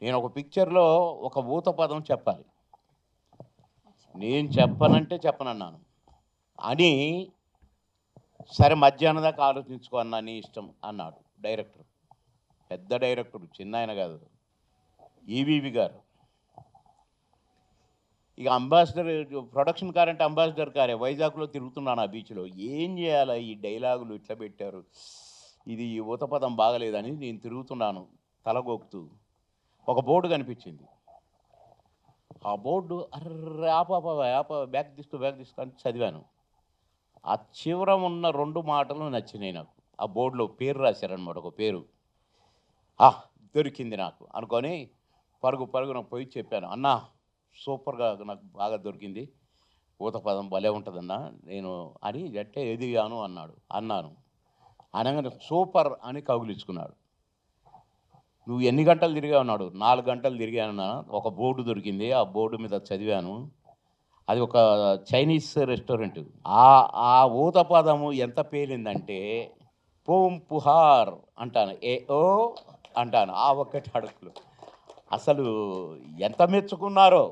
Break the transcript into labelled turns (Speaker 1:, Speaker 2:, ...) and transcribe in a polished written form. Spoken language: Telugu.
Speaker 1: నేను ఒక పిక్చర్‌లో ఒక ఊత పదం చెప్పాలి. నేను చెప్పనంటే చెప్పనన్నాను. అని సరే మధ్యాహ్నం దాకా ఆలోచించుకో అన్నా నీ ఇష్టం అన్నాడు డైరెక్టర్. పెద్ద డైరెక్టర్ చిన్నాయన గాదు. ఈవీవి గారు. ఇక అంబాసిడర్ ప్రొడక్షన్ కార్ అంటే అంబాసిడర్ కారే. వైజాగ్‌లో తిరుగుతున్నాను ఆ బీచ్‌లో. ఏం జేయాలా ఈ డైలాగులు ఇట్లా పెట్టారు. ఇది ఊత పదం బాగాలేదని నేను తిరుగుతున్నాను తలగొక్కుతూ. ఒక బోర్డ్ కనిపించింది. ఆ బోర్డు అర్రె! ఆపాపవా ఆపవా బ్యాక్ తీసుకో, బ్యాక్ తీసుకో అని చదివాను. ఆ చివర ఉన్న 2 మాటలు నచ్చినాయి నాకు. ఆ బోర్డ్‌లో పేరు రాశారనమాట ఒక పేరు. దొరికింది నాకు అనుకోని పరుగు పరుగున పోయి చెప్పాను. అన్నా సూపర్‌గా నాకు బాగా దొరికింది. ఊత పదం భలే ఉంటదన్నా. నేను అని గట్టిగా ఎదిగాను అన్నాడు. అన్నాను. అనంగానే సూపర్ అని కౌగిలించుకున్నాడు. నువ్వు ఎన్ని గంటలు తిరిగావు అన్నాడు. 4 గంటలు తిరిగానన్నా. ఒక బోర్డ్ దొరికింది. ఆ బోర్డ్ మీద చదివాను. అది ఒక చైనీస్ రెస్టారెంట్. ఆ ఊత పదము ఎంత పేలిందంటే పూం పుహార్ అంటాను. ఓ అంటాను. ఆ ఒక్కటి అడుగులు. అసలు ఎంత మెచ్చుకున్నారో.